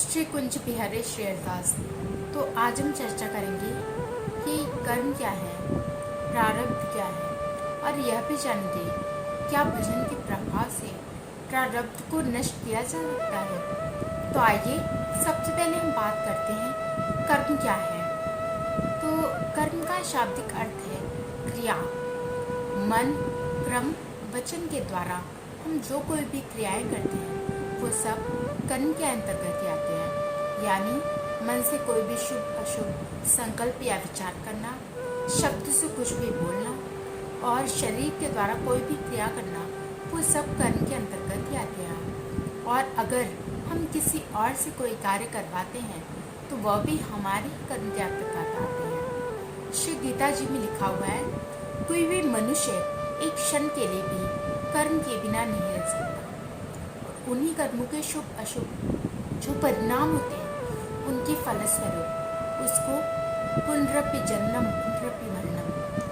श्री कुंज बिहारी श्रेयरदास। तो आज हम चर्चा करेंगे कि कर्म क्या है, प्रारब्ध क्या है, और यह भी जानेंगे क्या भजन के प्रभाव से प्रारब्ध को नष्ट किया जा सकता है। तो आइए सबसे पहले हम बात करते हैं कर्म क्या है। तो कर्म का शाब्दिक अर्थ है क्रिया। मन, क्रम, वचन के द्वारा हम जो कोई भी क्रियाएं करते हैं वो सब कर्म के अंतर्गत ही आते हैं। यानी मन से कोई भी शुभ अशुभ संकल्प या विचार करना, शब्द से कुछ भी बोलना और शरीर के द्वारा कोई भी क्रिया करना, वो सब कर्म के अंतर्गत ही आते हैं। और अगर हम किसी और से कोई कार्य करवाते हैं तो वह भी हमारे कर्म के अंतर्गत आते हैं। श्री गीता जी में लिखा हुआ है, कोई भी मनुष्य एक क्षण के लिए भी कर्म के बिना नहीं रह सकता। उन्हीं कर्मों के शुभ अशुभ जो परिणाम होते हैं उनके फलस्वरूप उसको पुनरपि जन्म पुनरपि मरणम,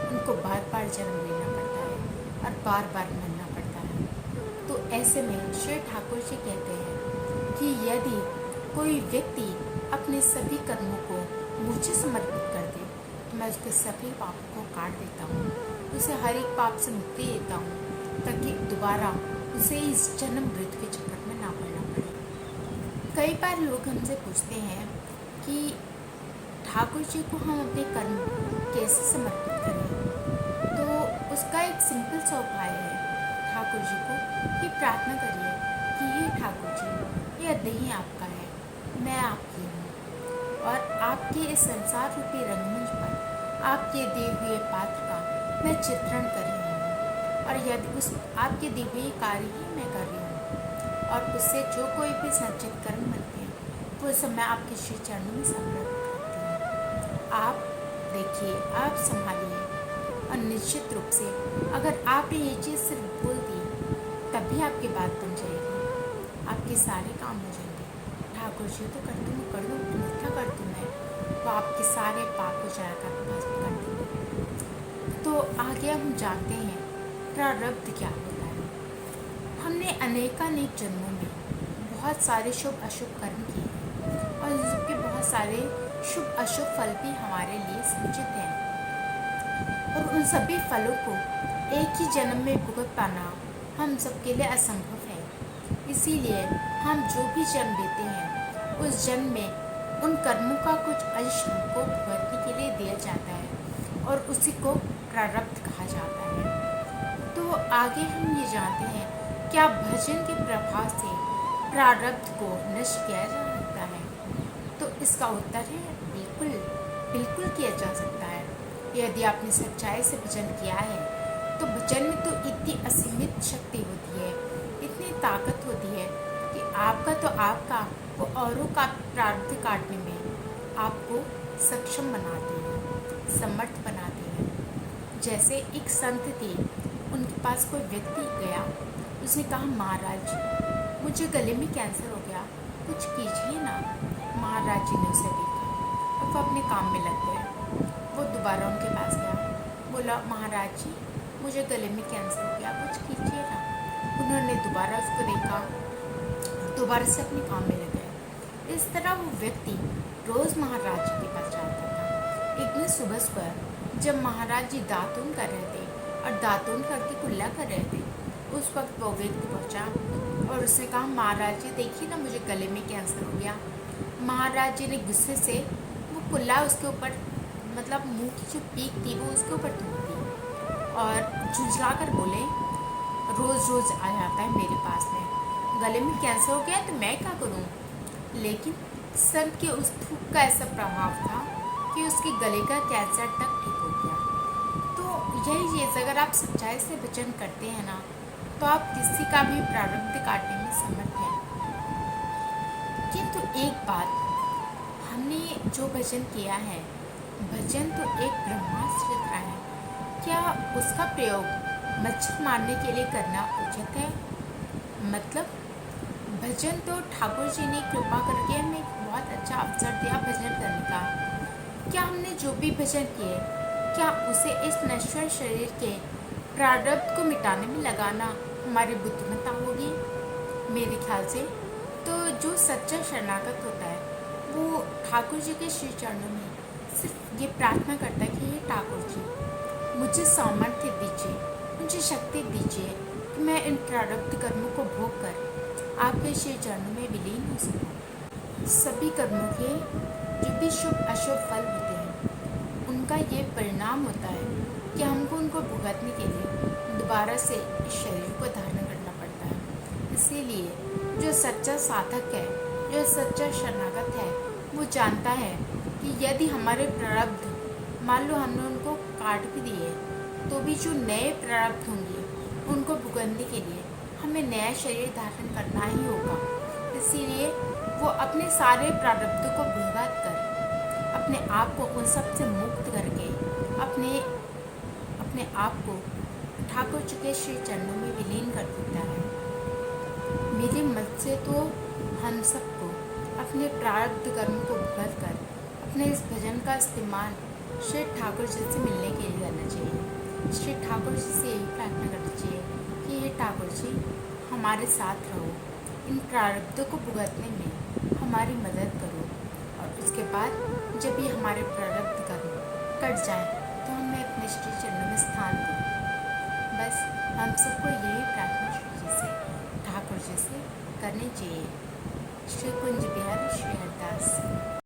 उनको बार बार जन्म लेना पड़ता है और बार बार मरना पड़ता है। तो ऐसे में श्री ठाकुर जी कहते हैं कि यदि कोई व्यक्ति अपने सभी कर्मों को मुझे समर्पित कर दे तो मैं उसके सभी पापों को काट देता हूँ, उसे हर एक पाप से मुक्ति देता हूँ ताकि दोबारा उसे इस जन्म मृत्यु के चक्कर में ना पड़ना पड़े। कई बार लोग हमसे पूछते हैं कि ठाकुर जी को हम अपने कर्म कैसे समर्पित करें। तो उसका एक सिंपल सा उपाय है, ठाकुर जी को ये प्रार्थना करिए कि हे ठाकुर जी, यह देह आपका है, मैं आपकी हूँ और आपके इस संसार रूपी रंगमंच पर आपके दिए हुए पात्र का मैं चित्रण कर रही हूँ और यदि उस आपके दिए हुए कार्य ही मैं कर रही हूँ और उससे जो कोई भी संचित कर्म बनते हैं वो सब मैं आपके श्री चरणों में समर्पित करती हूँ। आप देखिए, आप संभालिए और निश्चित रूप से अगर आपने ये चीज़ सिर्फ बोल दी तभी आपकी बात बन जाएगी, आपके सारे काम हो जाएंगे। ठाकुर जी तो कर दूँ अन्यथा कर दूँ मैं, तो आपके सारे पाप हो जाएगा, कर देंगे। तो आगे हम जानते हैं प्रारब्ध क्या होता है। हमने अनेकानेक जन्मों में बहुत सारे शुभ अशुभ कर्म किए हैं और उसके बहुत सारे शुभ अशुभ फल भी हमारे लिए संचित हैं और उन सभी फलों को एक ही जन्म में भुगत पाना हम सबके लिए असंभव है। इसीलिए हम जो भी जन्म लेते हैं उस जन्म में उन कर्मों का कुछ अंश हमको भुगतने के लिए दिया जाता है और उसी को प्रारब्ध कहा जाता है। तो आगे हम ये जानते हैं क्या भजन के प्रभाव से प्रारब्ध को नष्ट किया जा सकता है। तो इसका उत्तर है बिल्कुल, बिल्कुल किया जा सकता है। यदि आपने सच्चाई से भजन किया है तो भजन में तो इतनी असीमित शक्ति होती है, इतनी ताकत होती है कि आपका तो आपका वो औरों का प्रारब्ध काटने में आपको सक्षम बनाती है, समर्थ बनाती है। जैसे एक संत थे, उनके पास कोई व्यक्ति गया, उसने कहा महाराज मुझे गले में कैंसर हो गया, कुछ कीजिए ना। महाराज जी ने उसे देखा और वो अपने काम में लग गए। वो दोबारा उनके पास गया, बोला महाराज जी मुझे गले में कैंसर हो गया, कुछ कीजिए ना। उन्होंने दोबारा उसको देखा, दोबारा से अपने काम में लग गए। इस तरह वो व्यक्ति रोज़ महाराज जी के पास जाता था। एक दिन सुबह सुबह जब महाराज जी दातून कर रहे थे और दातून करके कुल्ला कर रहे थे, उस वक्त वो व्यक्ति पहुंचा और उसने कहा महाराज जी देखिए ना मुझे गले में कैंसर हो गया। महाराज जी ने गुस्से से वो कुल्ला उसके ऊपर, मतलब मुंह की जो पीक थी वो उसके ऊपर थूक दी और झुंझला कर बोले रोज़ रोज़ आ जाता है मेरे पास में, गले में कैंसर हो गया तो मैं क्या करूँ। लेकिन संत के उस थूक का ऐसा प्रभाव था कि उसके गले का कैंसर तक ठीक हो गया। तो यही चीज़ अगर आप सच्चाई से भजन करते हैं ना तो आप किसी का भी प्रारब्ध काटने में समर्थ हैं। किंतु एक बात, हमने जो भजन किया है, भजन तो एक ब्रह्मास्त्र है, क्या उसका प्रयोग मच्छर मारने के लिए करना उचित है। मतलब भजन तो ठाकुर जी ने कृपा करके हमें बहुत अच्छा अवसर दिया भजन करने का। क्या हमने जो भी भजन किए, क्या उसे इस नश्वर शरीर के प्रारब्ध को मिटाने में लगाना हमारी बुद्धिमत्ता होगी? मेरे ख्याल से तो जो सच्चा शरणागत होता है वो ठाकुर जी के श्री चरणों में सिर्फ ये प्रार्थना करता है कि हे ठाकुर जी, मुझे सामर्थ्य दीजिए, मुझे शक्ति दीजिए कि मैं इन प्रारब्ध कर्मों को भोग कर आपके श्री चरणों में विलीन हो सकूं। सभी कर्मों के जो भी शुभ अशुभ फल होते हैं उनका ये परिणाम होता है कि हमको उनको भुगतने के लिए दोबारा से इस शरीर को धारण करना पड़ता है। इसीलिए जो सच्चा साधक है, जो सच्चा शरणागत है, वो जानता है कि यदि हमारे प्रारब्ध मान लो हमने उनको काट भी दिए तो भी जो नए प्रारब्ध होंगे उनको भुगतने के लिए हमें नया शरीर धारण करना ही होगा। इसीलिए वो अपने सारे प्रारब्धों को भुगत कर अपने आप को उन सब से मुक्त करके अपने आप को ठाकुर जी के श्री चरणों में विलीन कर देता है। मेरे मत से तो हम सबको अपने प्रारब्ध कर्म को भुगत कर अपने इस भजन का इस्तेमाल श्री ठाकुर जी से मिलने के लिए करना चाहिए। श्री ठाकुर जी से यही प्रार्थना करनी चाहिए कि ये ठाकुर जी हमारे साथ रहो, इन प्रारब्धों को भुगतने में हमारी मदद करो, और उसके बाद जब ये हमारे प्रारब्ध कर्म कट जाए तो हमें अपने श्री चरणों में स्थान दो। बस हम सबको यही प्रार्थना श्री जी से, ठाकुर जी से करनी चाहिए। श्री कुंज बिहारी श्री हरदास।